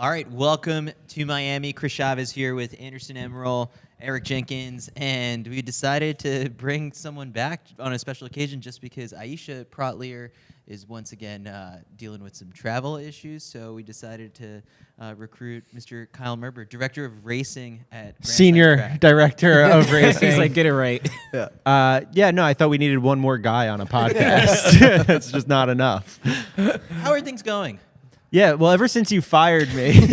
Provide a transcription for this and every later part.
All right, welcome to Miami. Chris Chavez here with Anderson Emerole, Eric Jenkins, and we decided to bring someone back on a special occasion just because Aisha Protlier is once again dealing with some travel issues. So we decided to recruit Mr. Kyle Merber, Director of Racing at Grand Senior Track. Director of Racing. He's like, get it right. No, I thought we needed one more guy on a podcast. That's just not enough. How are things going? Yeah, well, ever since you fired me, you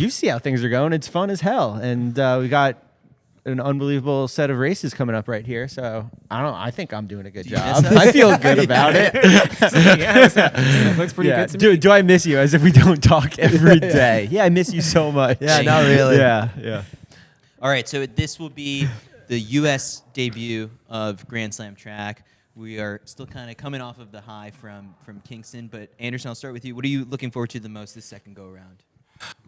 see how things are going. It's fun as hell, and we got an unbelievable set of races coming up right here. So I think I'm doing a good job. I feel good about it. Looks pretty good to me. Do I miss you? As if we don't talk every day. Yeah, I miss you so much. Yeah, not really. Yeah. All right, so this will be the U.S. debut of Grand Slam Track. We are still kind of coming off of the high from Kingston, but Anderson, I'll start with you. What are you looking forward to the most this second go-around?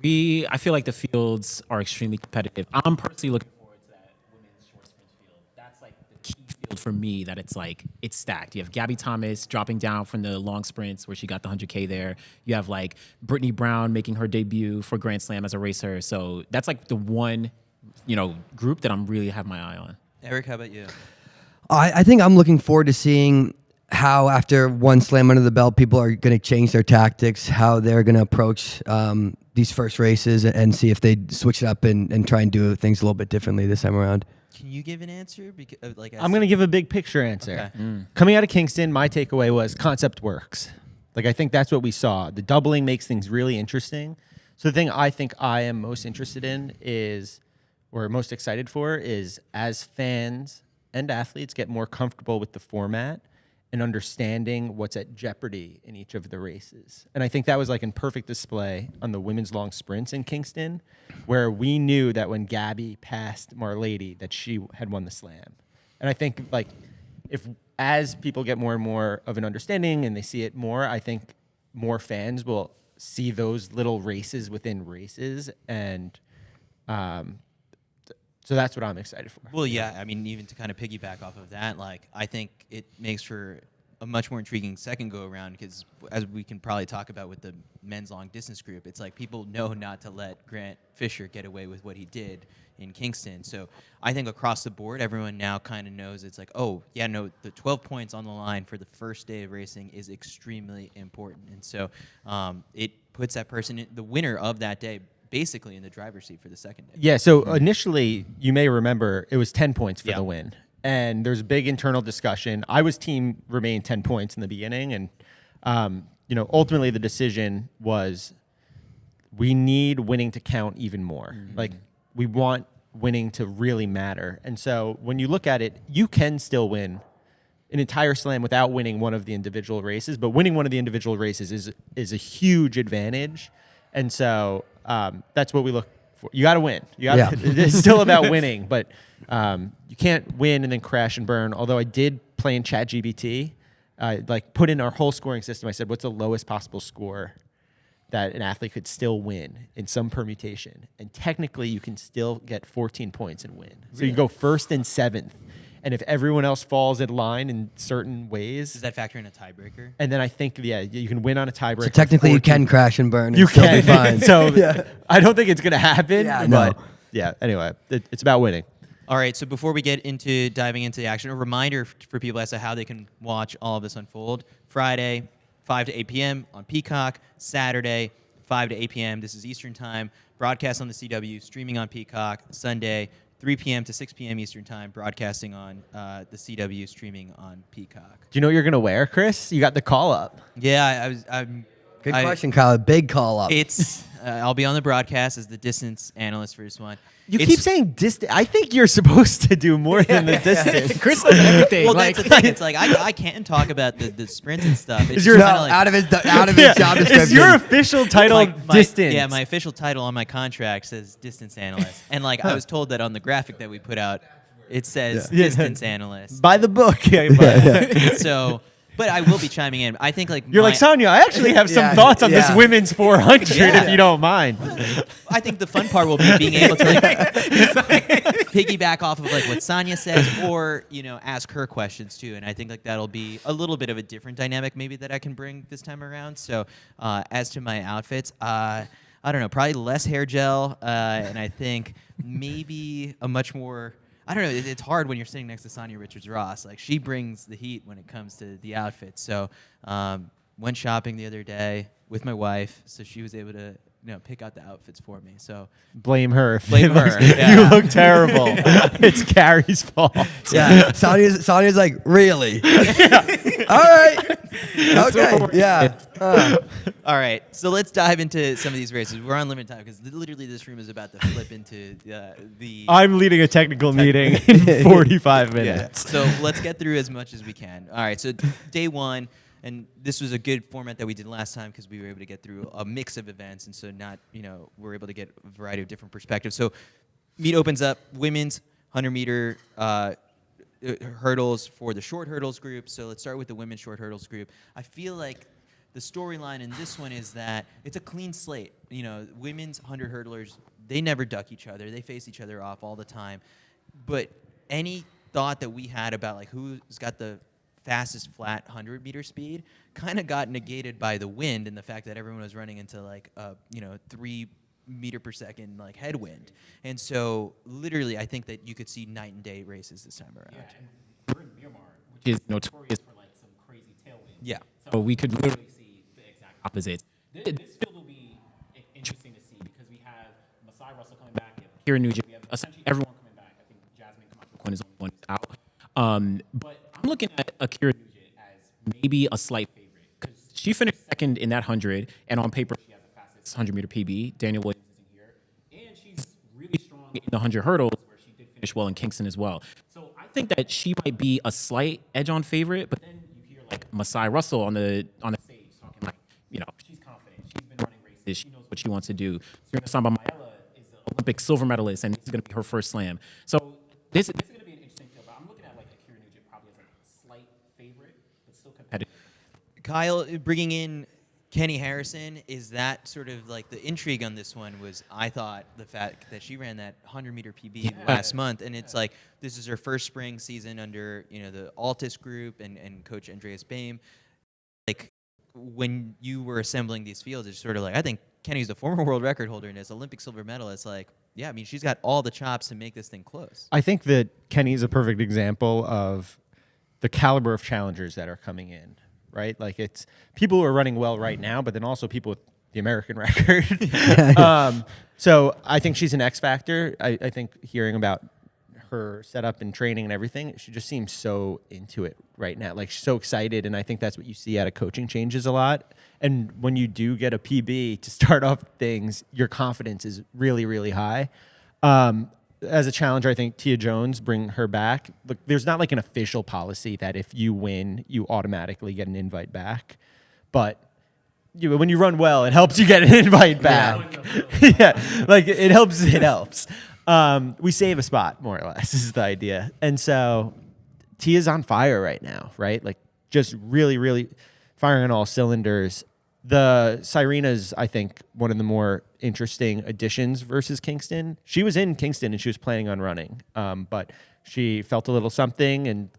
I feel like the fields are extremely competitive. I'm personally looking forward to that women's short sprint field. That's like the key field for me, that it's stacked. You have Gabby Thomas dropping down from the long sprints where she got the 100K there. You have like Brittany Brown making her debut for Grand Slam as a racer. So that's like the one, group that I'm really have my eye on. Eric, how about you? I think I'm looking forward to seeing how, after one slam under the belt, people are going to change their tactics, how they're going to approach these first races, and see if they switch it up and try and do things a little bit differently this time around. Can you give an answer? I'm going to give a big picture answer. Okay. Coming out of Kingston, my takeaway was concept works. I think that's what we saw. The doubling makes things really interesting. So the thing I think I am most interested in or most excited for is, as fans and athletes get more comfortable with the format and understanding what's at jeopardy in each of the races. And I think that was in perfect display on the women's long sprints in Kingston, where we knew that when Gabby passed Marlady that she had won the slam. And I think if as people get more and more of an understanding and they see it more, I think more fans will see those little races within races, and so that's what I'm excited for. Well, yeah, I mean, even to kind of piggyback off of that, I think it makes for a much more intriguing second go-around because, as we can probably talk about with the men's long distance group, it's people know not to let Grant Fisher get away with what he did in Kingston. So I think across the board, everyone now kind of knows it's the 12 points on the line for the first day of racing is extremely important. And so it puts that person, the winner of that day, basically in the driver's seat for the second day. Yeah, so initially, you may remember, it was 10 points for the win. And there's a big internal discussion. I was team remain 10 points in the beginning. And, ultimately the decision was we need winning to count even more. Mm-hmm. We want winning to really matter. And so when you look at it, you can still win an entire slam without winning one of the individual races. But winning one of the individual races is a huge advantage. And so that's what we look for. You got to win. It's still about winning, but you can't win and then crash and burn. Although I did play in ChatGPT, put in our whole scoring system. I said, what's the lowest possible score that an athlete could still win in some permutation? And technically, you can still get 14 points and win. So you go first and seventh. And if everyone else falls in line in certain ways, does that factor in a tiebreaker? And then I think, you can win on a tiebreaker. So technically, you can crash and burn. You and still can. be fine. So I don't think it's going to happen. Yeah, but anyway, it's about winning. All right, so before we get into diving into the action, a reminder for people as to how they can watch all of this unfold. Friday, 5 to 8 p.m. on Peacock. Saturday, 5 to 8 p.m. This is Eastern Time. Broadcast on the CW, streaming on Peacock. Sunday, 3 p.m. to 6 p.m. Eastern Time, broadcasting on the CW, streaming on Peacock. Do you know what you're going to wear, Chris? You got the call up. Yeah, Good question, Kyle. Big call up. It's I'll be on the broadcast as the distance analyst for this one. You keep saying distance. I think you're supposed to do more than the distance. Chris does everything. Well, that's the thing. It's I can't talk about the sprint and stuff. It's out of his job description. Is your official title distance? Yeah, my official title on my contract says distance analyst. And I was told that on the graphic that we put out, it says distance analyst. By the book. So But I will be chiming in. I think like You're like, Sonia, I actually have some thoughts on this women's 400 if you don't mind. I think the fun part will be being able to piggyback off of like what Sonia says, or ask her questions too. And I think like that'll be a little bit of a different dynamic maybe that I can bring this time around. So as to my outfits, I don't know, probably less hair gel, and I think maybe a much more. I don't know. It's hard when you're sitting next to Sonia Richards-Ross. Like, she brings the heat when it comes to the outfits. So, went shopping the other day with my wife, so she was able to pick out the outfits for me. So blame her. Blame her. You look terrible. It's Carrie's fault. Yeah, Sonia's like, really? All right. Okay. Yeah. All right. So let's dive into some of these races. We're on limited time because literally this room is about to flip into the. I'm leading a technical meeting in 45 minutes. Yeah. So let's get through as much as we can. All right. So day one. And this was a good format that we did last time because we were able to get through a mix of events, and so we're able to get a variety of different perspectives. So meet opens up women's 100-meter hurdles for the short hurdles group. So let's start with the women's short hurdles group. I feel like the storyline in this one is that it's a clean slate. Women's 100 hurdlers, they never duck each other. They face each other off all the time. But any thought that we had about like who's got the fastest flat 100-meter speed kind of got negated by the wind and the fact that everyone was running into like a 3 meter per second like headwind. And so literally I think that you could see night and day races this time around. Yeah, and we're in Miramar, which is notorious for like some crazy tailwinds. Yeah. So we could literally see the exact opposites. This field will be interesting to see because we have Masai Russell coming back, we have Kira Nugent, we have essentially everyone coming back. I think Jasmine Camacho is the only one who's out. But I'm looking at Akira Nugent as maybe a slight favorite because she finished second in that 100, and on paper she has the fastest 100-meter PB. Daniel Williams isn't here, and she's really strong in the 100 hurdles where she did finish well in Kingston as well. So I think that she might be a slight edge on favorite, but then you hear like Masai Russell on the stage talking like, she's confident, she's been running races, she knows what she wants to do. Serena Samba Maella is an Olympic silver medalist, and this is going to be her first slam. So this is going to be an interesting field, but I'm looking at like Akira Nugent probably as a slight favorite, but still competitive. Kyle, bringing in Kenny Harrison, is that sort of like the intrigue on this one was, I thought, the fact that she ran that 100-meter PB last month, and it's like this is her first spring season under the Altus group and Coach Andreas Baim. Like when you were assembling these fields, it's sort of like I think Kenny's the former world record holder and is Olympic silver medalist. Like, yeah, I mean she's got all the chops to make this thing close. I think that Kenny's a perfect example of the caliber of challengers that are coming in. Right? Like it's people who are running well right now, but then also people with the American record. So I think she's an X factor. I think hearing about her setup and training and everything, she just seems so into it right now, like so excited. And I think that's what you see out of coaching changes a lot. And when you do get a PB to start off things, your confidence is really, really high. As a challenger, I think Tia Jones, bring her back. Look, there's not like an official policy that if you win, you automatically get an invite back. But when you run well, it helps you get an invite back. Yeah, like it helps. It helps. We save a spot, more or less, is the idea. And so Tia's on fire right now, right? Like just really, really firing on all cylinders. The Cyrena's, I think, one of the more interesting additions versus Kingston. She was in Kingston and she was planning on running, but she felt a little something and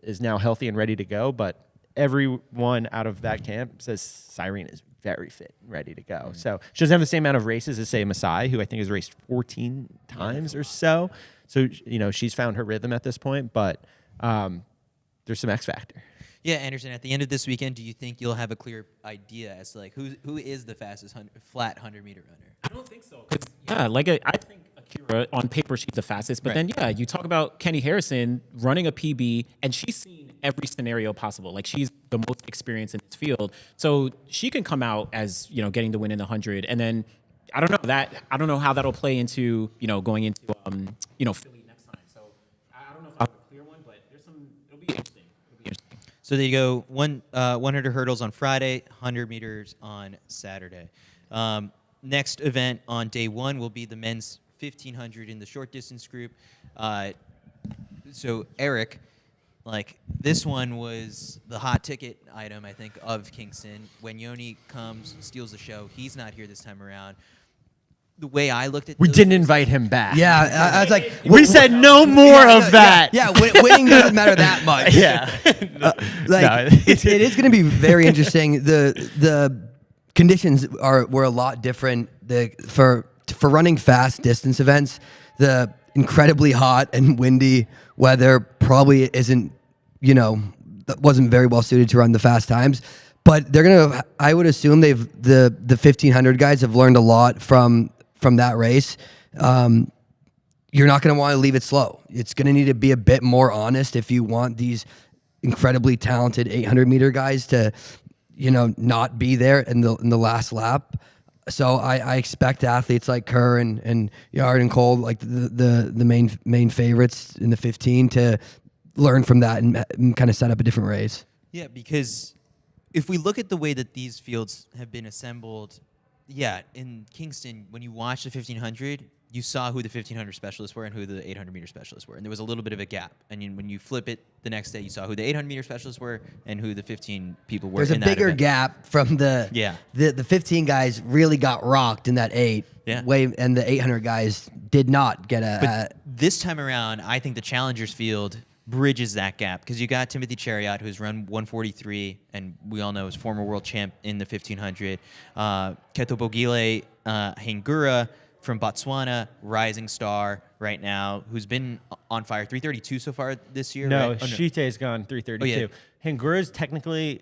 is now healthy and ready to go. But everyone out of that camp says Cyrena is very fit and ready to go. So she doesn't have the same amount of races as, say, Masai, who I think has raced 14 times or so. So, she's found her rhythm at this point, but there's some X factor. Yeah, Anderson, at the end of this weekend, do you think you'll have a clear idea as to like who is the fastest flat 100-meter runner? I don't think so. Yeah, I think Akira, on paper, she's the fastest. But then, you talk about Kenny Harrison running a PB, and she's seen every scenario possible. Like, she's the most experienced in this field. So she can come out as, getting the win in the 100. And then, I don't know how that'll play into, going into, Philly next time. So I don't know if I'll have a clear one, but it'll be interesting. So there you go. 100 hurdles on Friday, 100 meters on Saturday. Next event on day one will be the men's 1500 in the short distance group. So Eric, Like, this one was the hot ticket item, I think, of Kingston. When Yoni comes, steals the show, he's not here this time around. The way I looked at We those didn't races- invite him back. Yeah, I was like, We said no more of that. Yeah, winning doesn't matter that much. Yeah. It is going to be very interesting. The conditions were a lot different. For running fast distance events, the incredibly hot and windy weather probably isn't, wasn't very well suited to run the fast times. But they're gonna. I would assume the 1500 guys have learned a lot from that race. You're not going to want to leave it slow. It's going to need to be a bit more honest if you want these incredibly talented 800-meter guys to, not be there in the last lap. So I expect athletes like Kerr and Yard and Cole, like the main favorites in the 15, to learn from that and kind of set up a different race. Yeah, because if we look at the way that these fields have been assembled, in Kingston, when you watch the 1500, you saw who the 1500 specialists were and who the 800-meter specialists were. And there was a little bit of a gap. And when you flip it the next day, you saw who the 800-meter specialists were and who the 15 people were. There's a bigger gap from the 15 guys really got rocked in that 8 way, and the 800 guys did not get But this time around, I think the challengers field bridges that gap because you got Timothy Chariot, who's run 143, and we all know is former world champ in the 1500. Ketobogile Hengura from Botswana, rising star right now, who's been on fire. 332 so far this year. No, right? Shite's gone 332. Oh, yeah. Hengura's technically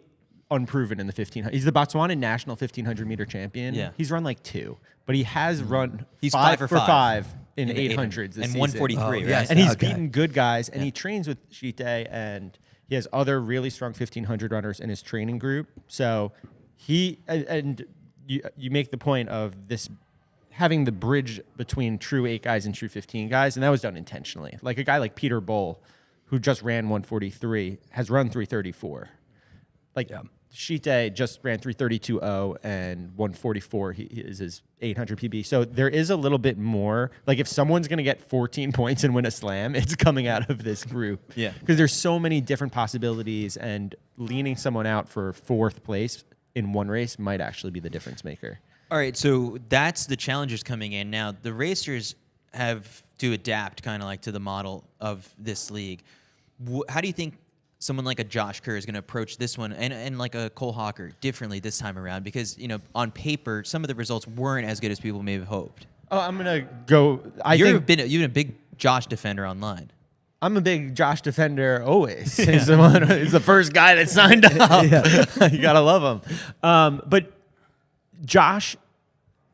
unproven in the 1500. He's the Botswana national 1500 meter champion. Yeah. He's run like 2, but he has run He's 5 5 for 5 in 800s this and season. 143, Oh, right? yes. And he's Okay. beaten good guys, and he trains with Shite, and he has other really strong 1500 runners in his training group. So you make the point of this having the bridge between true 8 guys and true 15 guys, and that was done intentionally. Like a guy like Peter Bowl, who just ran 143, has run 334. Shite just ran 332.0 and 144 he is his 800 PB. So there is a little bit more. Like if someone's going to get 14 points and win a slam, it's coming out of this group. Yeah. Because there's so many different possibilities, and leaning someone out for 4th place in one race might actually be the difference maker. All right, so that's the challengers coming in. Now, the racers have to adapt kind of like to the model of this league. How do you think someone like a Josh Kerr is going to approach this one and like a Cole Hawker differently this time around? Because, on paper, some of the results weren't as good as people may have hoped. Oh, I'm going to go. You've been a big Josh defender online. I'm a big Josh defender always. He's the first guy that signed up. You got to love him. But Josh,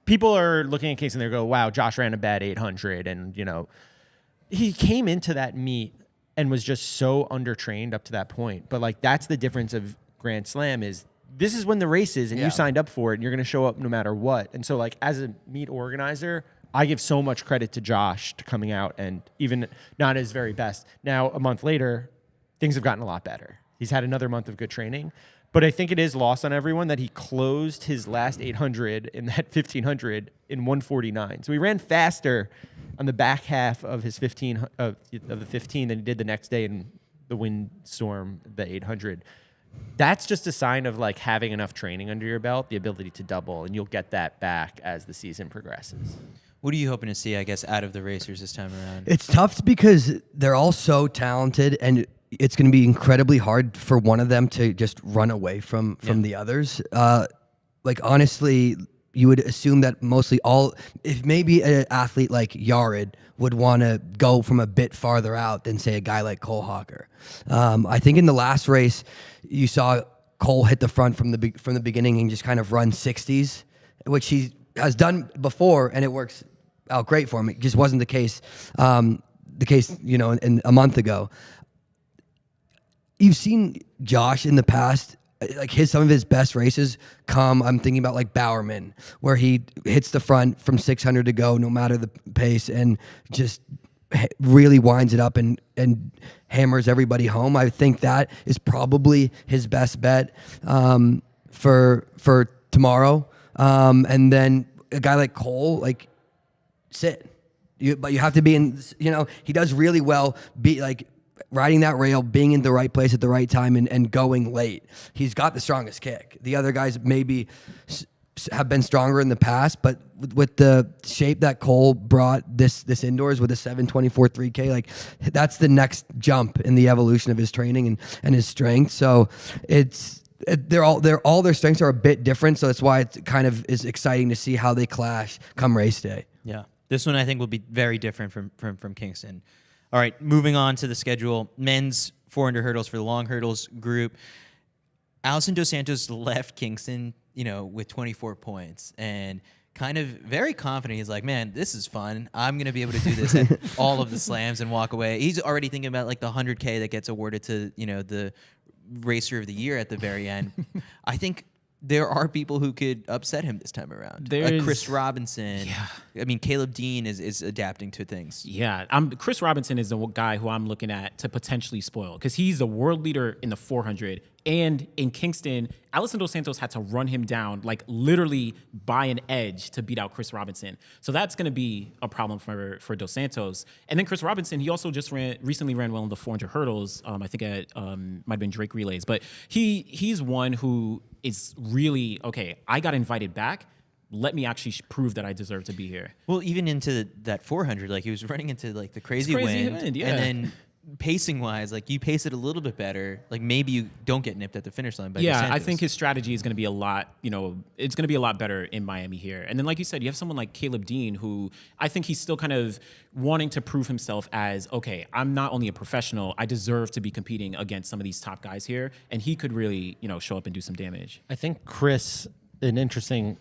people are looking at Kingston and they go, wow, Josh ran a bad 800. And, he came into that meet and was just so undertrained up to that point. But, that's the difference of Grand Slam is this is when the race is and you signed up for it and you're going to show up no matter what. And so, as a meet organizer, I give so much credit to Josh to coming out and even not his very best. Now, a month later, things have gotten a lot better. He's had another month of good training. But I think it is lost on everyone that he closed his last 800 in that 1500 in 149. So he ran faster on the back half of his 15 of the 15 than he did the next day in the windstorm, the 800. That's just a sign of having enough training under your belt, the ability to double, and you'll get that back as the season progresses. What are you hoping to see, I guess, out of the racers this time around? It's tough because they're all so talented, and it's going to be incredibly hard for one of them to just run away from the others. Honestly, you would assume that mostly if maybe an athlete like Yared would want to go from a bit farther out than, say, a guy like Cole Hawker. I think in the last race, you saw Cole hit the front from the beginning and just kind of run 60s, which he has done before, and it works out great for him. It just wasn't the case, in a month ago. You've seen Josh in the past, some of his best races come, I'm thinking about Bowerman, where he hits the front from 600 to go, no matter the pace, and just really winds it up and hammers everybody home. I think that is probably his best bet for tomorrow. And then a guy like Cole, sit. But you have to be in, he does really well, riding that rail, being in the right place at the right time, and going late. He's got the strongest kick. The other guys maybe have been stronger in the past, but with the shape that Cole brought this indoors with a 7:24 3K, like that's the next jump in the evolution of his training and his strength. So all their strengths are a bit different. So that's why it kind of is exciting to see how they clash come race day. Yeah, this one I think will be very different from Kingston. All right, moving on to the schedule. Men's 400 hurdles for the long hurdles group. Alison Dos Santos left Kingston, with 24 points and kind of very confident. He's like, man, this is fun. I'm going to be able to do this at all of the slams and walk away. He's already thinking about like the 100K that gets awarded to, the racer of the year at the very end. I think there are people who could upset him this time around. Like Chris Robinson. Yeah. I mean, Caleb Dean is adapting to things. Yeah, Chris Robinson is the guy who I'm looking at to potentially spoil because he's the world leader in the 400. And in Kingston, Alison Dos Santos had to run him down, like literally by an edge to beat out Chris Robinson. So that's going to be a problem for Dos Santos. And then Chris Robinson, he also just recently ran well in the 400 hurdles. I think it might have been Drake Relays. But he's one who is really, okay, I got invited back. Let me actually prove that I deserve to be here. Well, even into that 400, like he was running into like the crazy wind. Yeah. And then pacing wise, like you pace it a little bit better. Like maybe you don't get nipped at the finish line. By Dos Santos. I think his strategy is going to be a lot, it's going to be a lot better in Miami here. And then, like you said, you have someone like Caleb Dean, who I think he's still kind of wanting to prove himself as, okay, I'm not only a professional, I deserve to be competing against some of these top guys here. And he could really, show up and do some damage. I think Chris, an interesting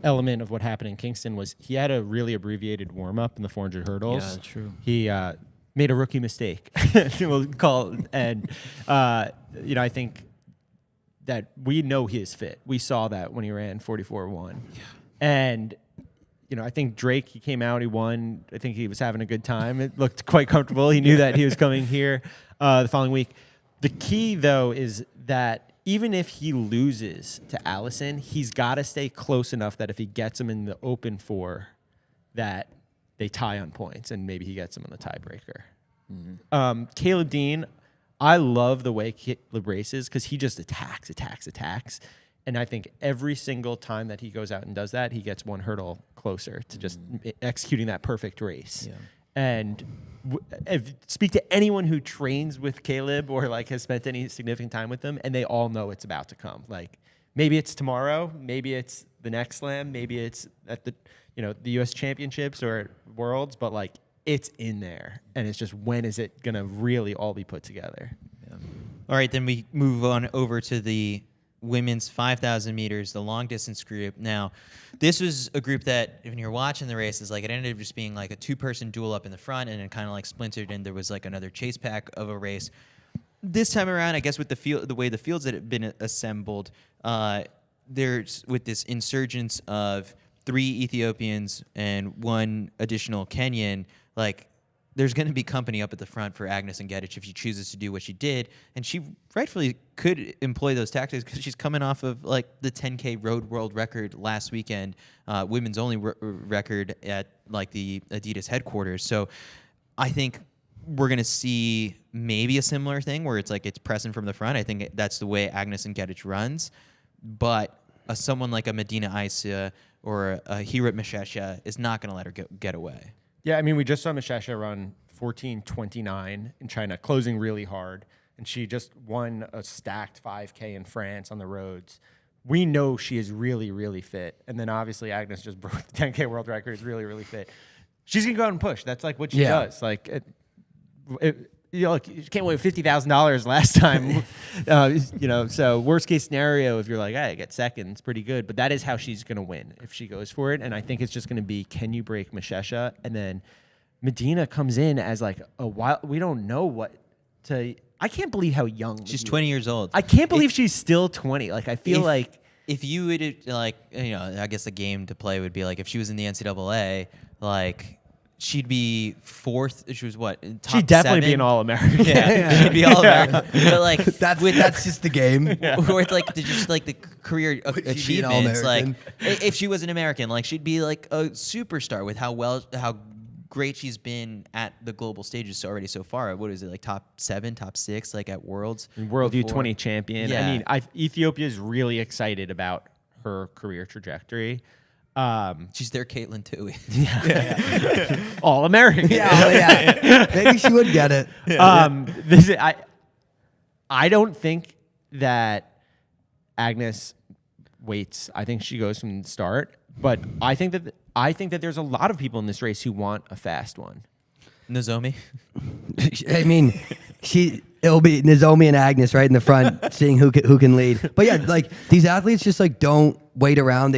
element of what happened in Kingston was he had a really abbreviated warm-up in the 400 hurdles. Yeah, true. He made a rookie mistake, we'll call it. And, I think that we know he is fit. We saw that when he ran 44-1. Yeah. And, I think Drake, he came out, he won. I think he was having a good time. It looked quite comfortable. He knew that he was coming here the following week. The key, though, is that even if he loses to Allison, he's got to stay close enough that if he gets him in the open four, that they tie on points, and maybe he gets him in the tiebreaker. Mm-hmm. Caleb Dean, I love the way Caleb races because he just attacks. And I think every single time that he goes out and does that, he gets one hurdle closer to just executing that perfect race. Yeah. And speak to anyone who trains with Caleb or like has spent any significant time with him, and they all know it's about to come. Like maybe it's tomorrow, maybe it's the next slam, maybe it's at the the U.S. Championships or Worlds, but like it's in there, and it's just when is it gonna really all be put together? Yeah. All right, then we move on over to the women's 5,000 meters, the long distance group. Now, this was a group that, when you're watching the races, like it ended up just being like a two-person duel up in the front, and it kind of like splintered, and there was like another chase pack of a race. This time around, I guess with the way the fields that have been assembled, there's with this insurgence of 3 Ethiopians and 1 additional Kenyan, like there's going to be company up at the front for Agnes Ngedic if she chooses to do what she did. And she rightfully could employ those tactics because she's coming off of like the 10K road world record last weekend, women's only record at like the Adidas headquarters. So I think we're going to see maybe a similar thing where it's like it's pressing from the front. I think that's the way Agnes Ngedic runs. But someone like a Medina Isa or a Hirat Mashesha is not going to let her get away. Yeah, I mean, we just saw Mashesha run 14:29 in China, closing really hard, and she just won a stacked 5K in France on the roads. We know she is really, really fit, and then obviously Agnes just broke the 10K world record. Is really, really fit. She's gonna go out and push. That's like what she does. Like, like you can't win $50,000 last time, So worst case scenario, if you're like, hey, I get second, it's pretty good. But that is how she's gonna win if she goes for it. And I think it's just gonna be, can you break Mashesha? And then Medina comes in as like a wild. We don't know what to. I can't believe how young she's. 20 years old. I can't believe she's still 20. Like I feel like if you would like, I guess the game to play would be like if she was in the NCAA, like. She'd be 4th. She was what? Top She'd definitely 7? be an All-American. Yeah, she'd be All-American. But like that's just the game. With like the career achievements. Like if she was an American, like she'd be like a superstar with how great she's been at the global stages already so far. What is it, like top 7, top 6, like at Worlds? World before? U20 champion. Yeah. I mean, Ethiopia is really excited about her career trajectory. She's their Caitlin too. All American. Yeah. Maybe she would get it. I don't think that Agnes waits. I think she goes from the start. But I think that there's a lot of people in this race who want a fast one. Nozomi. I mean, it'll be Nozomi and Agnes right in the front, seeing who can lead. But yeah, like these athletes just like don't wait around.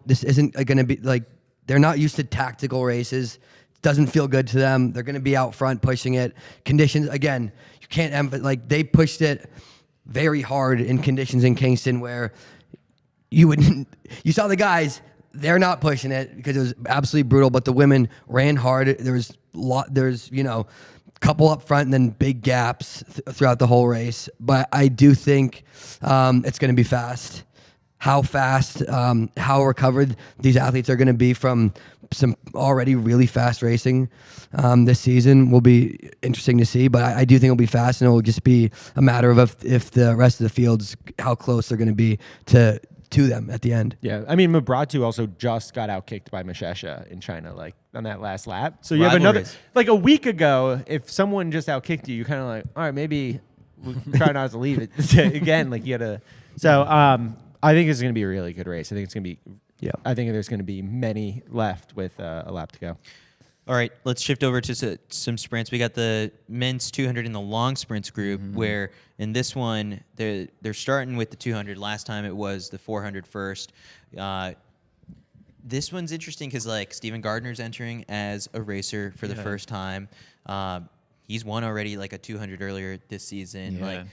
This isn't going to be like, they're not used to tactical races. It doesn't feel good to them. They're going to be out front pushing it. Conditions, again, you can't like they pushed it very hard in conditions in Kingston where you saw the guys. They're not pushing it because it was absolutely brutal, but the women ran hard. There's couple up front and then big gaps throughout the whole race. But I do think it's going to be fast. How fast, how recovered these athletes are going to be from some already really fast racing this season will be interesting to see. But I do think it'll be fast, and it will just be a matter of if the rest of the fields, how close they're going to be to them at the end. Yeah, I mean, Mabratu also just got outkicked by Mashesha in China, like on that last lap. So you have another, like a week ago, if someone just outkicked you, you kind of like, all right, maybe we'll try not to leave it again. Like you gotta. So I think it's going to be a really good race. I think it's going to be. Yeah. I think there's going to be many left with a lap to go. All right, let's shift over to some sprints. We got the men's 200 in the long sprints group, where in this one, they're starting with the 200. Last time it was the 400 first. This one's interesting because, like, Stephen Gardner's entering as a racer for the first time. He's won already, like, a 200 earlier this season. Yeah. Like,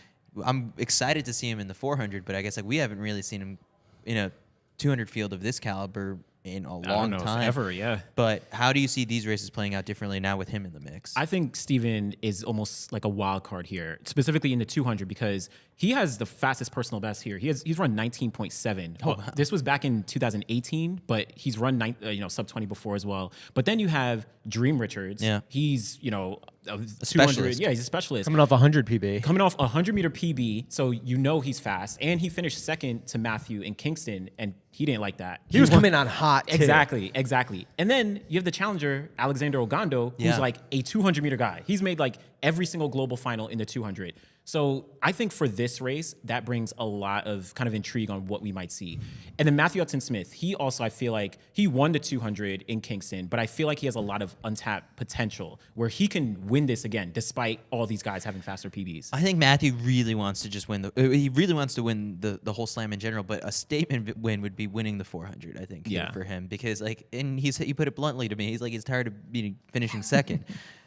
I'm excited to see him in the 400, but I guess, like, we haven't really seen him in a 200 field of this caliber in a long time. Ever, yeah. But how do you see these races playing out differently now with him in the mix? I think Steven is almost like a wild card here, specifically in the 200, because he has the fastest personal best here. He's run 19.7. Oh, wow. This was back in 2018, but he's run sub 20 before as well. But then you have Dream Richards. Yeah. He's, a specialist. Yeah, he's a specialist. Coming off 100 PB. Coming off a 100-meter PB, so he's fast. And he finished second to Matthew in Kingston, and he didn't like that. He was coming on hot, too. Exactly. And then you have the challenger, Alexander Ogando, who's like a 200-meter guy. He's made like every single global final in the 200. So I think for this race, that brings a lot of kind of intrigue on what we might see. And then Matthew Hudson-Smith, he also, I feel like, he won the 200 in Kingston, but I feel like he has a lot of untapped potential where he can win this again, despite all these guys having faster PBs. I think Matthew really wants to just win he really wants to win the whole slam in general, but a statement win would be winning the 400, I think, for him. Because, like, and he put it bluntly to me, he's tired of finishing second.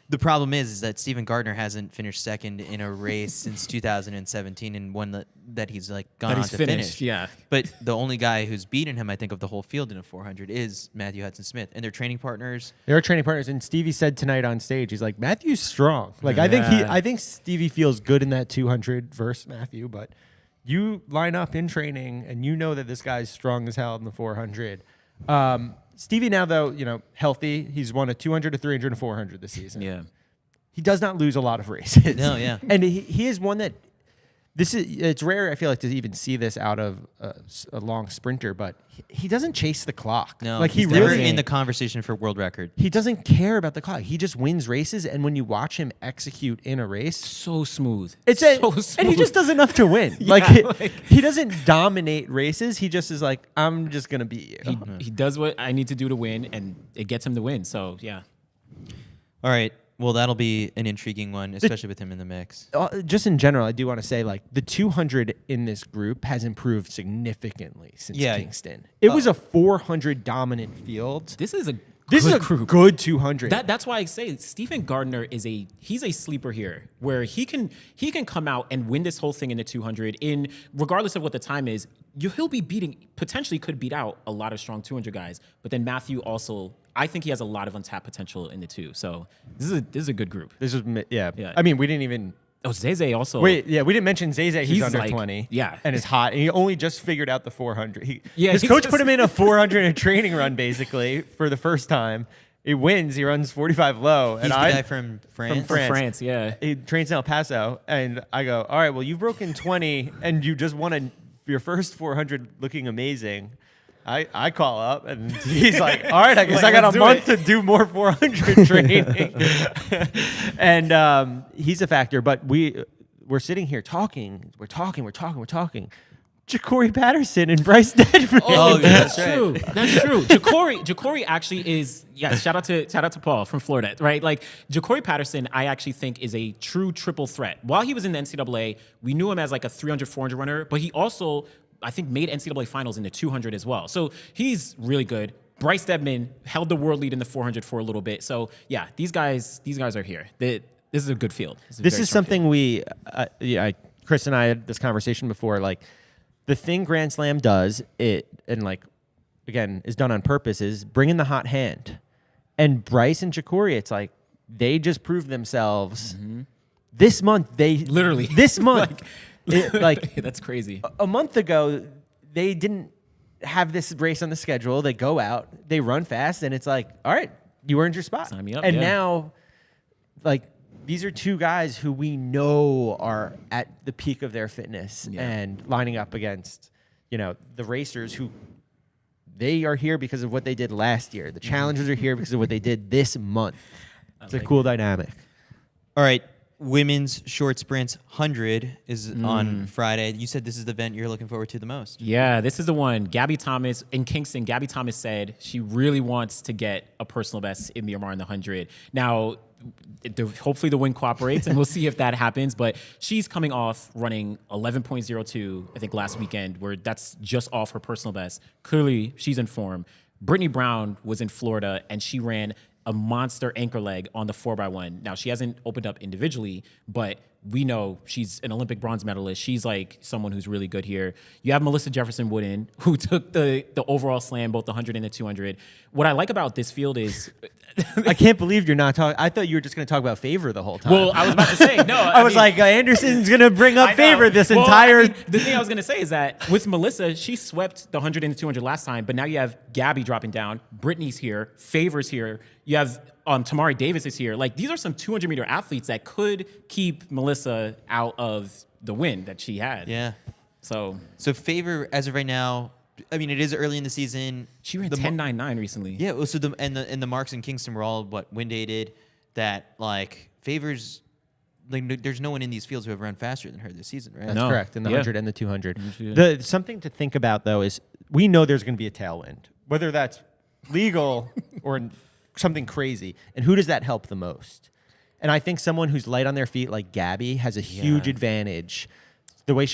The problem is that Stephen Gardner hasn't finished second in a race since 2017, and one that he's like gone on to finish. Yeah. But the only guy who's beaten him, I think, of the whole field in a 400 is Matthew Hudson-Smith, and they're training partners. They are training partners, and Stevie said tonight on stage, he's like, Matthew's strong. Like I think Stevie feels good in that 200 versus Matthew, but you line up in training, and you know that this guy's strong as hell in the 400. Stevie now, though, healthy. He's won a 200, a 300, and a 400 this season. Yeah. He does not lose a lot of races. No, yeah. And he is one that it's rare, I feel like, to even see this out of a long sprinter, but he doesn't chase the clock. No, like he's he never really in the conversation for world record. He doesn't care about the clock. He just wins races, and when you watch him execute in a race, So smooth. and he just does enough to win. He doesn't dominate races. He just is like, I'm just gonna beat you. He does what I need to do to win, and it gets him to win. So, yeah. All right. Well, that'll be an intriguing one, especially with him in the mix. Just in general, I do want to say, like, the 200 in this group has improved significantly since Kingston. It was a 400 dominant field. This is a good 200. That's why I say Stephen Gardner he's a sleeper here, where he can come out and win this whole thing in the 200 regardless of what the time is. He'll be potentially could beat out a lot of strong 200 guys, but then Matthew also, I think he has a lot of untapped potential in the two. So this is a good group. Yeah. I mean, we didn't even. Oh, Zeze also. Wait, yeah, we didn't mention Zeze. He's under 20. Yeah. And is hot. And he only just figured out the 400. His he's coach put him in a 400 in a training run, basically, for the first time. He wins. He runs 45 low. He's the guy from France. From France, yeah. He trains in El Paso, and I go, all right, well, you've broken 20, and you just won your first 400 looking amazing. I call up, and he's like, all right, I guess I got a month to do more 400 training. And he's a factor, but we're sitting here talking. We're talking. Ja'Cory Patterson and Bryce Dedman. Oh, that's true. That's true. Ja'Cory actually is, shout out to Paul from Florida, right? Like Ja'Cory Patterson, I actually think is a true triple threat. While he was in the NCAA, we knew him as like a 300, 400 runner, but he also, I think, made NCAA finals in the 200 as well. So he's really good. Bryce Dedman held the world lead in the 400 for a little bit. So yeah, these guys are here. This is a good field. This is something Chris and I had this conversation before, like, the thing Grand Slam does, and like, again, is done on purpose, is bring in the hot hand. And Bryce and Ja'Cory, it's like, they just proved themselves. Mm-hmm. This month, this month, that's crazy. A month ago, they didn't have this race on the schedule. They go out, they run fast, and it's like, all right, you earned your spot. Sign me up, and now, like, these are two guys who we know are at the peak of their fitness and lining up against, the racers who they are here because of what they did last year. The challengers are here because of what they did this month. It's a cool dynamic. All right. Women's short sprints 100 is on Friday. You said this is the event you're looking forward to the most. Yeah, this is the one. Gabby Thomas in Kingston. Gabby Thomas said she really wants to get a personal best in Miramar in the 100. Now, hopefully the wind cooperates, and we'll see if that happens. But she's coming off running 11.02, I think, last weekend, where that's just off her personal best. Clearly, she's in form. Brittany Brown was in Florida, and she ran a monster anchor leg on the 4x1. Now, she hasn't opened up individually, but we know she's an Olympic bronze medalist. She's like someone who's really good here. You have Melissa Jefferson Wooden, who took the overall slam, both the 100 and the 200. What I like about this field is... I can't believe you're not talking. I thought you were just going to talk about Favor the whole time. Well, I was about to say, no. I was like, Anderson's going to bring up Favor this entire... the thing I was going to say is that with Melissa, she swept the 100 and the 200 last time, but now you have Gabby dropping down. Brittany's here. Favor's here. You have Tamari Davis is here. Like, these are some 200-meter athletes that could keep Melissa out of the win that she had. Yeah. So Favor, as of right now, I mean, it is early in the season. She ran 10.99 recently. Yeah. Well, so the marks in Kingston were all wind dated. That like Favor's like there's no one in these fields who have run faster than her this season, right? That's correct. In the 100 and the 200. Something to think about though is we know there's going to be a tailwind, whether that's legal or something crazy. And who does that help the most? And I think someone who's light on their feet like Gabby has a huge advantage. The way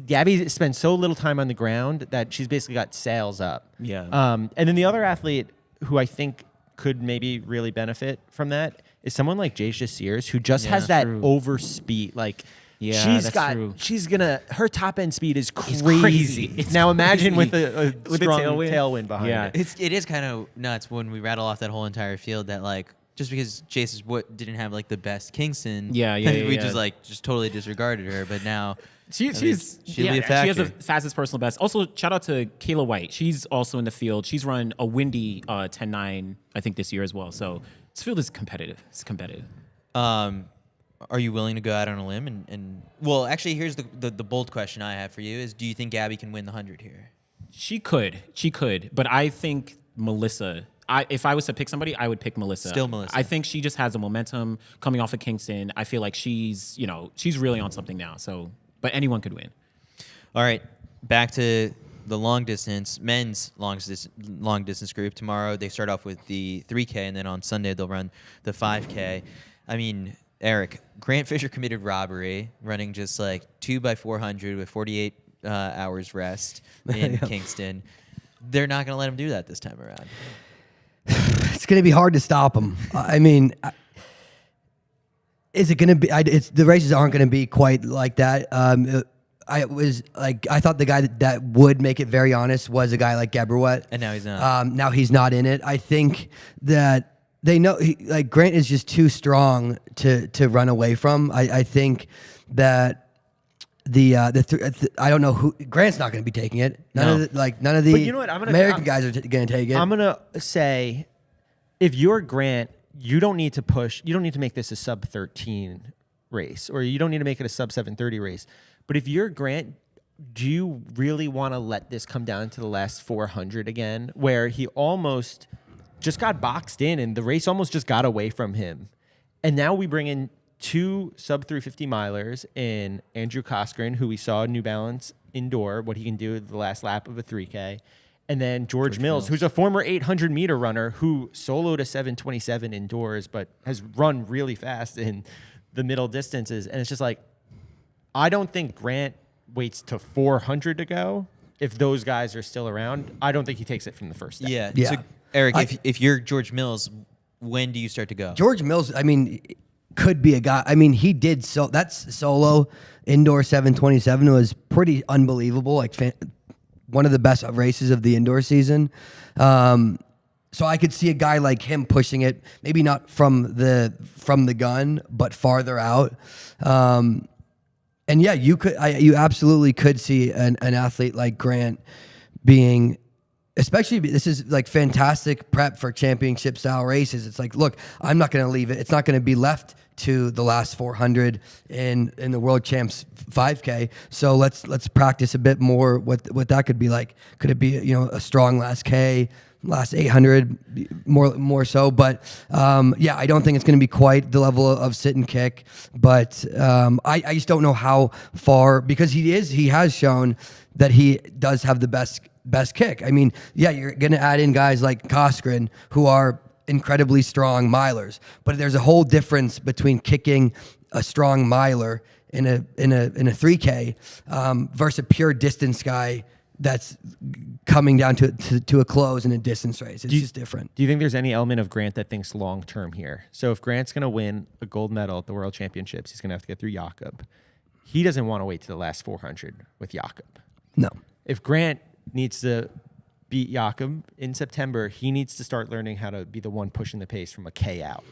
Gabby spends so little time on the ground that she's basically got sails up. Yeah. And then the other athlete who I think could maybe really benefit from that is someone like Jacia Sears, who just has that over speed. Like, her top end speed is crazy. It's now imagine crazy. with a strong tailwind behind it. It is kind of nuts when we rattle off that whole entire field that like just because Jace didn't have like the best Kingston, we just totally disregarded her. But now she'll be a factor. She has the fastest personal best. Also, shout out to Kayla White. She's also in the field. She's run a windy 10.9, I think, this year as well. So this field is competitive. It's competitive. Are you willing to go out on a limb and well, actually, here's the bold question I have for you is: do you think Gabby can win the 100 here? She could, but I think Melissa. If I was to pick somebody, I would pick Melissa. Still Melissa. I think she just has a momentum coming off of Kingston. I feel like she's really on something now. So, but anyone could win. All right, back to the long distance, men's long distance group. Tomorrow they start off with the 3K, and then on Sunday they'll run the 5K. I mean, Eric, Grant Fisher committed robbery, running just like 2x400 with 48 hours rest in Kingston. They're not going to let him do that this time around. It's going to be hard to stop him. I mean, is it going to be? The races aren't going to be quite like that. I thought the guy that would make it very honest was a guy like Gabriel, and now he's not. Now he's not in it. I think that they know Grant is just too strong to run away from. I think that. I don't know who Grant's not going to be taking it. None of the but you know what? American guys are going to take it. I'm going to say if you're Grant, you don't need to push. You don't need to make this a sub 13 race, or you don't need to make it a sub 7:30 race. But if you're Grant, do you really want to let this come down to the last 400 again, where he almost just got boxed in and the race almost just got away from him? And now we bring in 2 sub 350 milers in Andrew Coskren, who we saw New Balance indoor, what he can do at the last lap of a 3K. And then George Mills, who's a former 800-meter runner who soloed a 7:27 indoors, but has run really fast in the middle distances. And it's just like, I don't think Grant waits to 400 to go. If those guys are still around, I don't think he takes it from the first step. Yeah. Yeah. So, Eric, if you're George Mills, when do you start to go? George Mills, I mean, could be a guy. I mean, he did that's solo indoor 7:27 was pretty unbelievable. Like one of the best races of the indoor season. So I could see a guy like him pushing it, maybe not from the gun, but farther out. And yeah, you absolutely could see an athlete like Grant being, especially this is like fantastic prep for championship style races. It's like, look, I'm not going to leave it. It's not going to be left to the last 400 in the World Champs 5K. So let's practice a bit more what that could be like. Could it be, a strong last K, last 800 more so? But yeah, I don't think it's going to be quite the level of sit and kick. But I just don't know how far, because he has shown that he does have the best kick. I mean, yeah, you're going to add in guys like Coskren who are incredibly strong milers, but there's a whole difference between kicking a strong miler in a 3K versus a pure distance guy that's coming down to a close in a distance race. It's just different. Do you think there's any element of Grant that thinks long term here? So if Grant's going to win a gold medal at the World Championships, he's going to have to get through Jakob. He doesn't want to wait to the last 400 with Jakob. No. If Grant needs to beat Jakob in September, he needs to start learning how to be the one pushing the pace from a K out.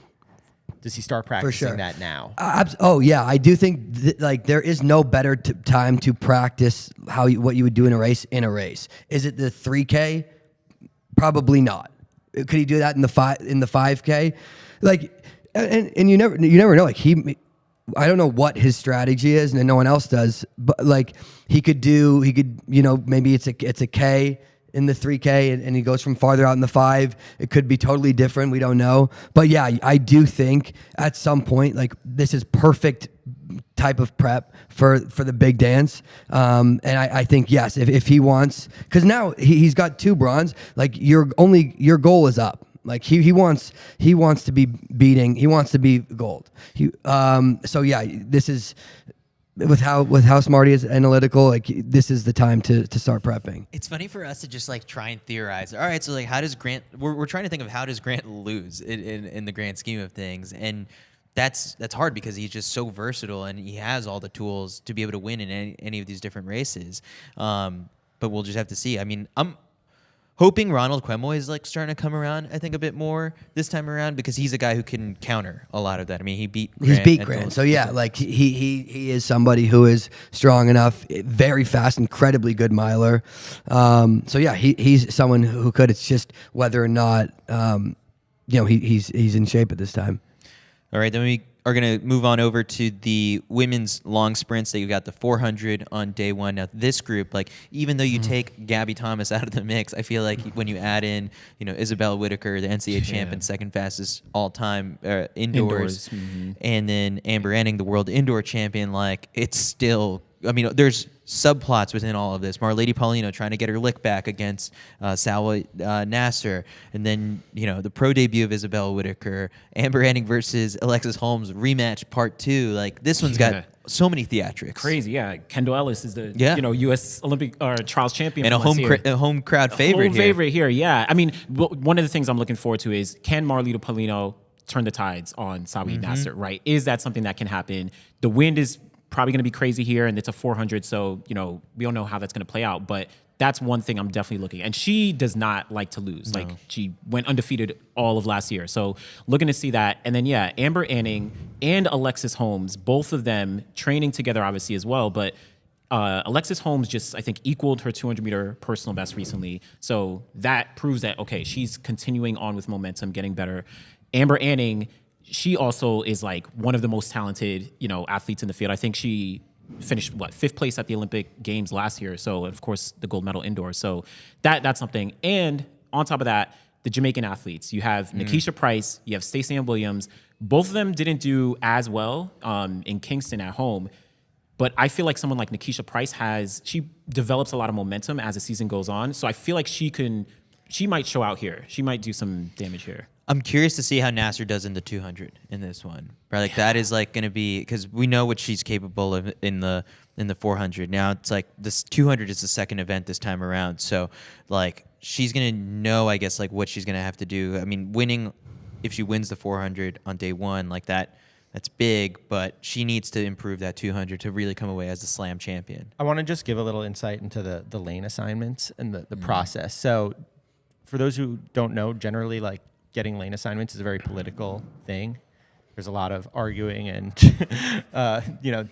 Does he start practicing that now? Oh yeah, I do think there is no better time to practice what you would do in a race. Is it the 3K? Probably not. Could he do that in the 5K? Like, and you never know. Like I don't know what his strategy is, and no one else does. But like he could maybe it's a K in the 3K and he goes from farther out in the 5. It could be totally different. We don't know. But yeah, I do think at some point, like, this is perfect type of prep for the big dance. And I think, yes, if he wants, because now he's got 2 bronze, like your goal is up. Like he wants to be beating, he wants to be gold. So yeah, this is, with how smart he is, analytical, like this is the time to start prepping. It's funny for us to just like try and theorize. All right, so like how does Grant? We're trying to think of how does Grant lose in the grand scheme of things, and that's hard because he's just so versatile and he has all the tools to be able to win in any of these different races. But we'll just have to see. I mean, I'm hoping Ronald Quemoy is like starting to come around, I think, a bit more this time around, because he's a guy who can counter a lot of that. I mean, he beat Grant. So yeah, like he is somebody who is strong enough, very fast, incredibly good miler. So yeah, he's someone who could. It's just whether or not he's in shape at this time. All right, then we are going to move on over to the women's long sprints. That you got the 400 on day one. Now, this group, like, even though you take Gabby Thomas out of the mix, I feel like when you add in, Isabella Whitaker, the NCAA champ and second fastest all-time indoors. And then Amber Enning, the world indoor champion, like, it's still, I mean, there's subplots within all of this. Marlady Paulino trying to get her lick back against Salwa Nasser. And then, the pro debut of Isabella Whitaker, Amber Enning versus Alexis Holmes rematch part 2. Like, this one's got so many theatrics. Crazy, yeah. Kendall Ellis is the U.S. Olympic trials champion. And a home crowd favorite here. Favorite here, yeah. I mean, one of the things I'm looking forward to is, can Marlita Paulino turn the tides on Salwa Nasser, right? Is that something that can happen? The wind is probably going to be crazy here, and it's a 400, so we don't know how that's going to play out, but that's one thing I'm definitely looking at. And she does not like to lose. No. Like, she went undefeated all of last year, so looking to see that. And then Amber Enning and Alexis Holmes, both of them training together obviously as well, but Alexis Holmes just, I think, equaled her 200-meter personal best recently. So that proves that, okay, she's continuing on with momentum, getting better. Amber Anning, she also is like one of the most talented, athletes in the field. I think she finished, 5th place at the Olympic Games last year. So, of course, the gold medal indoors. So that's something. And on top of that, the Jamaican athletes. You have Nikisha Price, you have Stacey Ann Williams. Both of them didn't do as well in Kingston at home. But I feel like someone like Nikisha Price she develops a lot of momentum as the season goes on. So I feel like she might show out here. She might do some damage here. I'm curious to see how Nasser does in the 200 in this one. Right, like that is like going to be, because we know what she's capable of in the 400. Now it's like this 200 is the second event this time around. So like she's going to know, I guess, like what she's going to have to do. I mean, winning, if she wins the 400 on day one, like that's big, but she needs to improve that 200 to really come away as the slam champion. I want to just give a little insight into the lane assignments and the process. So for those who don't know, generally like getting lane assignments is a very political thing. There's a lot of arguing and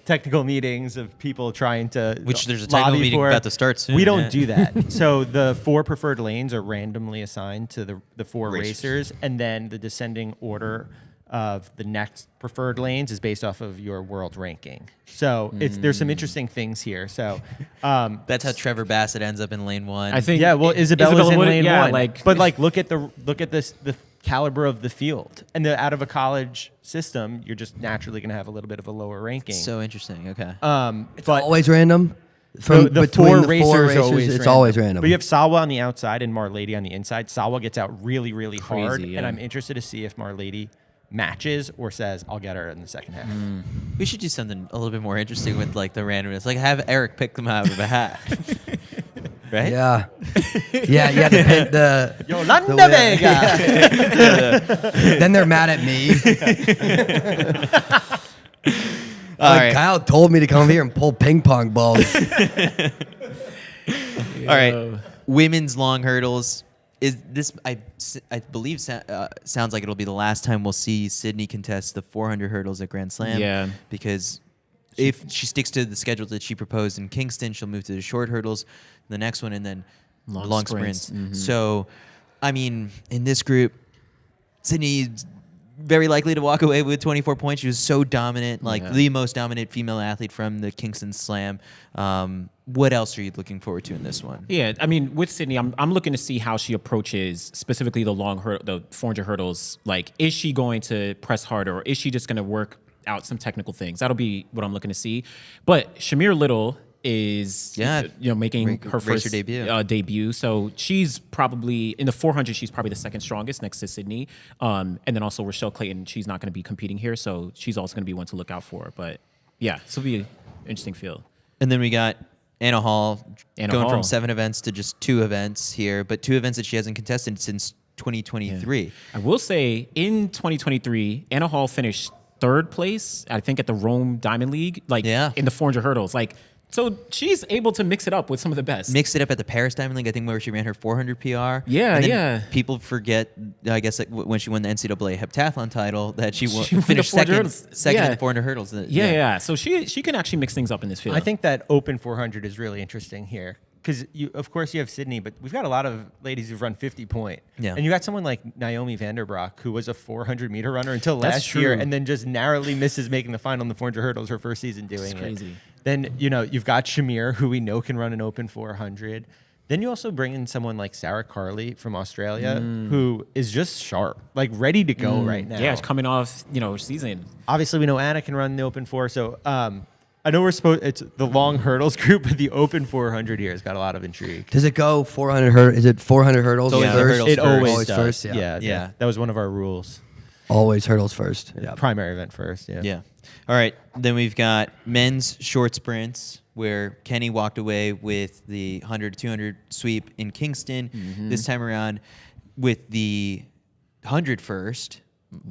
technical meetings of people trying to which there's a technical meeting about to start soon. We don't do that. So the 4 preferred lanes are randomly assigned to the 4 racers, and then the descending order of the next preferred lanes is based off of your world ranking. So there's some interesting things here. So that's how Trevor Bassett ends up in lane 1. I think. Yeah, well, Isabella's in lane 1. But look at the caliber of the field, and out of a college system, you're just naturally going to have a little bit of a lower ranking. So interesting. Okay. It's always random. The 4 racers, it's always random. But you have Salwa on the outside and Marlady on the inside. Salwa gets out really, really hard, yeah. and I'm interested to see if Marlady matches or says, I'll get her in the second half. We should do something a little bit more interesting with like the randomness. Like have Eric pick them out of a hat. Right? Yeah. Yeah. The Yolanda Vega. Then they're mad at me. All right. Kyle told me to come here and pull ping pong balls. All right. Women's long hurdles. Is this, I believe, sounds like it'll be the last time we'll see Sydney contest the 400 hurdles at Grand Slam. Yeah. Because if she sticks to the schedule that she proposed in Kingston, she'll move to the short hurdles, the next one, and then long sprints. Mm-hmm. So, I mean, in this group, Sydney's very likely to walk away with 24 points. She was so dominant, the most dominant female athlete from the Kingston Slam. What else are you looking forward to in this one? Yeah, I mean, with Sydney, I'm looking to see how she approaches specifically the 400 hurdles. Like, is she going to press harder, or is she just going to work out some technical things? That'll be what I'm looking to see. But Shamir Little is making her first debut. So she's probably in the 400. She's probably the second strongest next to Sydney, and then also Rochelle Clayton. She's not going to be competing here, so she's also going to be one to look out for. But yeah, this will be an interesting field. And then we got Anna Hall going from 7 events to just 2 events here, but 2 events that she hasn't contested since 2023. Yeah. I will say in 2023, Anna Hall finished 3rd place, I think, at the Rome Diamond League, in the 400 hurdles. So she's able to mix it up with some of the best. Mixed it up at the Paris Diamond League, I think, where she ran her 400 PR. Yeah, and then yeah. People forget, I guess, when she won the NCAA heptathlon title, that she finished finished second in the 400 hurdles. Yeah. So she can actually mix things up in this field. I think that open 400 is really interesting here. Because, of course, you have Sydney, but we've got a lot of ladies who've run 50-point. Yeah. And you got someone like Naomi Vanderbroek, who was a 400-meter runner until last year, and then just narrowly misses making the final in the 400 hurdles her first season doing it. Crazy. Then, you've got Shamir, who we know can run an open 400. Then you also bring in someone like Sarah Carley from Australia, who is just sharp, ready to go right now. Yeah, it's coming off, season. Obviously, we know Anna can run the open 4, so... I know it's the long hurdles group, but the open 400 here has got a lot of intrigue. Does it go 400 hurdles? Is it 400 hurdles first? Hurdles it always always does. First, Yeah. That was one of our rules. Always hurdles first. Yeah. Primary event first, yeah. Yeah. All right. Then we've got men's short sprints, where Kenny walked away with the 100-200 sweep in Kingston. This time around with the 100 first.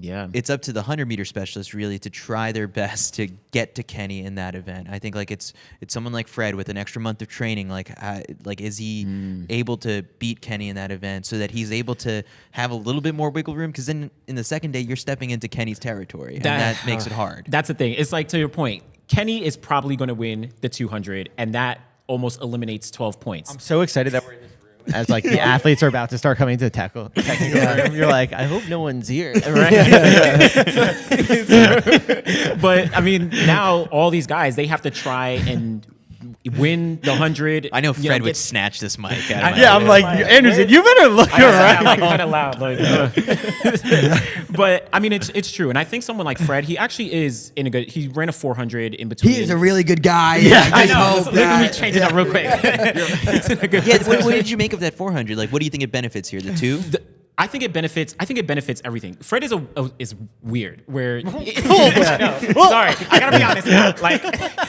Yeah. It's up to the 100-meter specialists really to try their best to get to Kenny in that event. I think it's someone like Fred with an extra month of training. Is he able to beat Kenny in that event so that he's able to have a little bit more wiggle room? Because then in the second day you're stepping into Kenny's territory, and that makes it hard. That's the thing. It's to your point. Kenny is probably going to win the 200, and that almost eliminates 12 points. I'm so excited that we're in this room as like the athletes are about to start coming to the technical room. You're like, I hope no one's here. Right? But I mean, now all these guys, they have to try and win the 100. I know Fred would snatch this mic out of my Yeah, I'm like, Anderson, you better look around. Like kind of loud, but I mean, it's true, and I think someone like Fred, he actually is in a good. He ran a 400 in between. He is a really good guy. Yeah, I know. hope Let me change it up real quick. He's in a good what did you make of that 400? Like, what do you think it benefits here? The two? I think it benefits everything. Fred is is weird. Where sorry, I gotta be honest now. Like,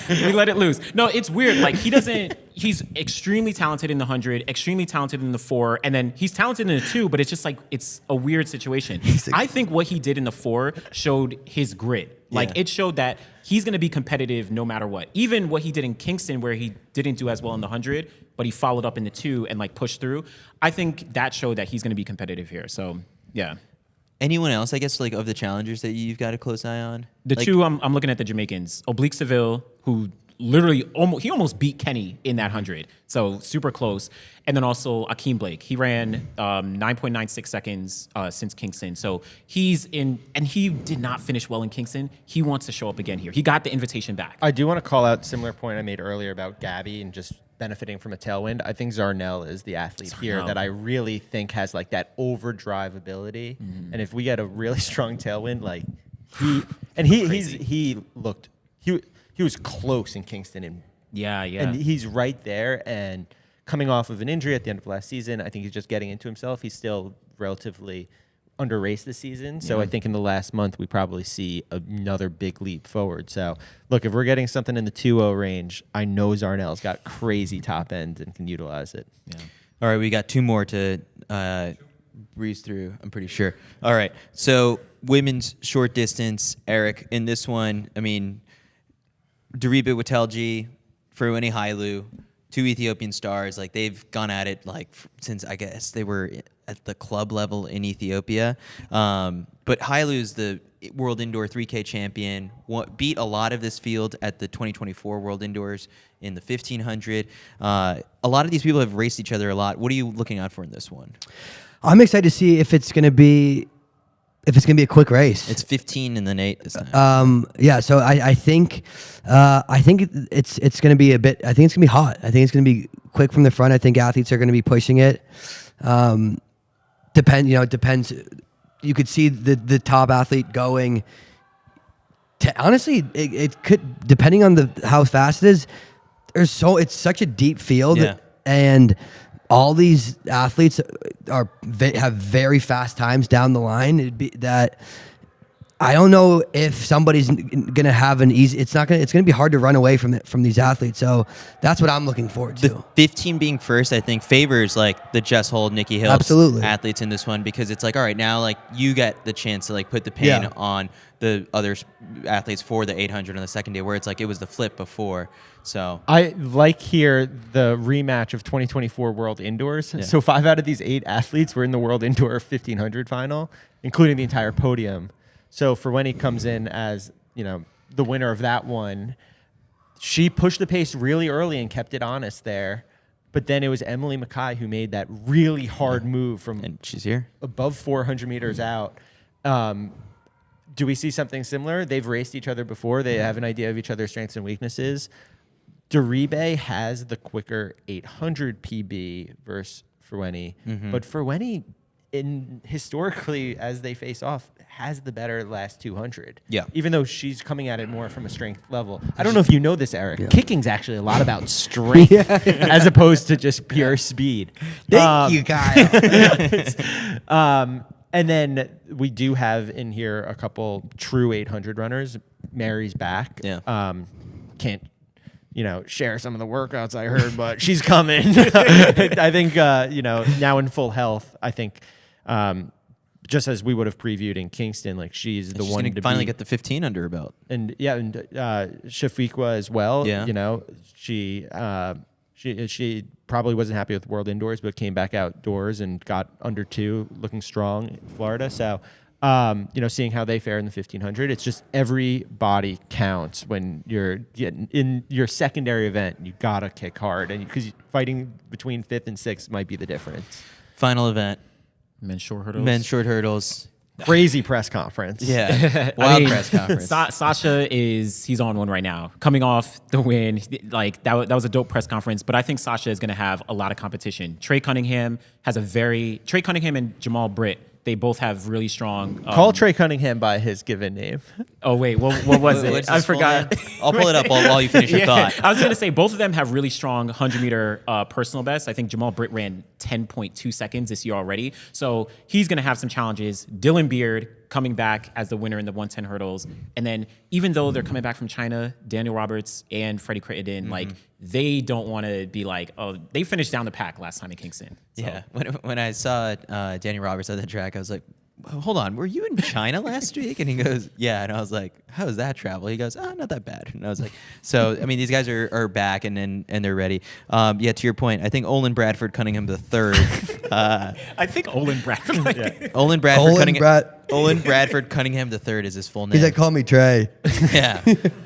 we let it loose. No, it's weird. Like, he's extremely talented in the 100, extremely talented in the 4, and then he's talented in the 2. But it's just like it's a weird situation. I think what he did in the 4 showed his grit. Like, it showed that he's going to be competitive no matter what. Even what he did in Kingston, where he didn't do as well in the 100, but he followed up in the 2 and like pushed through. I think that showed that he's going to be competitive here. So, yeah. Anyone else, I guess, like of the challengers that you've got a close eye on? The 2, I'm looking at the Jamaicans. Oblique Seville, who literally almost beat Kenny in that 100. So super close. And then also Akeem Blake. He ran 9.96 seconds since Kingston. So he's in, and he did not finish well in Kingston. He wants to show up again here. He got the invitation back. I do want to call out a similar point I made earlier about Gabby and just benefiting from a tailwind. I think Zarnell is the athlete here that I really think has like that overdrive ability. Mm-hmm. And if we get a really strong tailwind, like he was close in Kingston and and he's right there and coming off of an injury at the end of last season. I think he's just getting into himself. He's still relatively under raced this season. So I think in the last month we probably see another big leap forward. So look, if we're getting something in the 2.0 range, I know Zarnell's got crazy top end and can utilize it. Yeah. All right, we got 2 more to breeze through, I'm pretty sure. All right, so women's short distance, Eric, in this one, I mean, Dariba Witelji, Ferwini Hailu, 2 Ethiopian stars, like they've gone at it like since I guess they were at the club level in Ethiopia. But Hailu is the World Indoor 3K champion, beat a lot of this field at the 2024 World Indoors in the 1500. A lot of these people have raced each other a lot. What are you looking out for in this one? I'm excited to see if it's going to be a quick race. It's 15 in the Nate this time. Yeah, so I think it's going to be a bit. I think it's going to be hot. I think it's going to be quick from the front. I think athletes are going to be pushing it. It depends. You could see the top athlete going. Honestly, it could, depending on how fast it is. It's such a deep field, and all these athletes have very fast times down the line. It'd be that I don't know if somebody's gonna have an easy. It's gonna be hard to run away from these athletes. So that's what I'm looking forward to. The 15 being first, I think, favors like the Jess Holt, Nikki Hill athletes in this one, because it's like, all right, now like you get the chance to like put the pain on the other athletes for the 800 on the second day, where it's like it was the flip before. So I like here the rematch of 2024 World Indoors. Yeah. So 5 out of these 8 athletes were in the World Indoor 1500 final, including the entire podium. So for when he comes in as, the winner of that one, she pushed the pace really early and kept it honest there. But then it was Emily Mackay who made that really hard move from and she's here above 400 meters out. Do we see something similar? They've raced each other before. They have an idea of each other's strengths and weaknesses. Dariba has the quicker 800 PB versus Ferweni, but Ferweni, historically, as they face off, has the better last 200. Yeah. Even though she's coming at it more from a strength level. I don't know if you know this, Eric. Yeah. Kicking's actually a lot about strength as opposed to just pure speed. Thank you, Kyle. And then we do have in here a couple true 800 runners. Mary's back. Yeah. Can't share some of the workouts I heard, but she's coming. I think, now in full health, I think, just as we would have previewed in Kingston, like she's the one to finally get the 15 under her belt. And Shafiqua as well. Yeah. She probably wasn't happy with World Indoors, but came back outdoors and got under 2, looking strong in Florida. So Seeing how they fare in the 1500. It's just every body counts when you're getting in your secondary event. You gotta kick hard, and because fighting between 5th and 6th might be the difference. Final event. Men's short hurdles. Men's short hurdles. Crazy press conference. Yeah. Wild press conference. Sasha he's on one right now. Coming off the win, like that was a dope press conference, but I think Sasha is going to have a lot of competition. Trey Cunningham and Jamal Britt, they both have really strong. Call Trey Cunningham by his given name. Oh wait, what was it? I forgot. I'll pull it up while you finish your thought. I was going to say both of them have really strong 100-meter personal bests. I think Jamal Britt ran 10.2 seconds this year already, so he's going to have some challenges. Dylan Beard coming back as the winner in the 110 hurdles, and then even though they're coming back from China, Daniel Roberts and Freddie Crittenden, like they don't want to be like, oh, they finished down the pack last time in Kingston. So. Yeah, when I saw Daniel Roberts at the track, I was like, hold on, were you in China last week? And he goes, yeah. And I was like, how was that travel? He goes, oh, not that bad. And I was like, so, I mean, these guys are back and they're ready. Yeah, to your point, I think Olin Bradford Cunningham III. I think Olin Bradford. Olin Bradford Cunningham III is his full name. He's like, call me Trey. Yeah,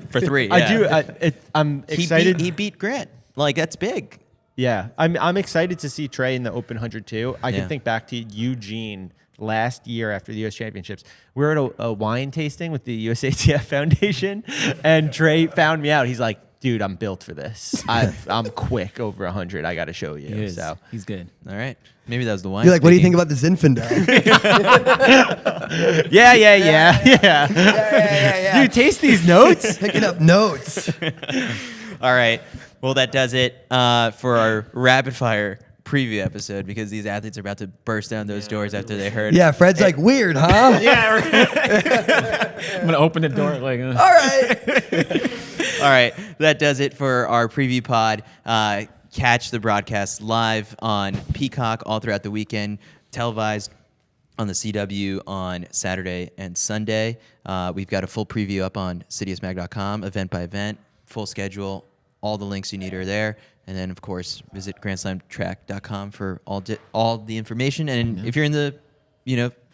for 3. Yeah. I do. I'm excited. He beat Grant. Like, that's big. Yeah, I'm excited to see Trey in the Open 100 too. I Yeah. can think back to Eugene last year after the U.S. Championships. We were at a wine tasting with the USATF Foundation, and Trey found me out. He's like, dude, I'm built for this. I'm quick over 100. I got to show you. He is. So He's good. All right. Maybe that was the wine. You're like, what do you think speaking. about this Infidel? yeah. Dude, taste these notes. Picking up notes. All right. Well, that does it for our rapid fire preview episode, because these athletes are about to burst down those doors after they heard. Yeah, Fred's like, weird, huh? I'm going to open the door like, All right. All right. That does it for our preview pod. Catch the broadcast live on Peacock all throughout the weekend, televised on the CW on Saturday and Sunday. We've got a full preview up on CITIUSMag.com, event by event, full schedule. All the links you need are there. And then, of course, visit GrandSlamTrack.com for all the information. And if you're in the,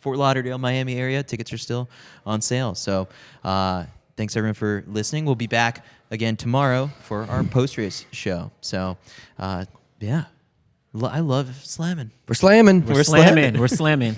Fort Lauderdale, Miami area, tickets are still on sale. So thanks, everyone, for listening. We'll be back again tomorrow for our post-race show. So, yeah, I love slamming. We're slamming. we're slamming.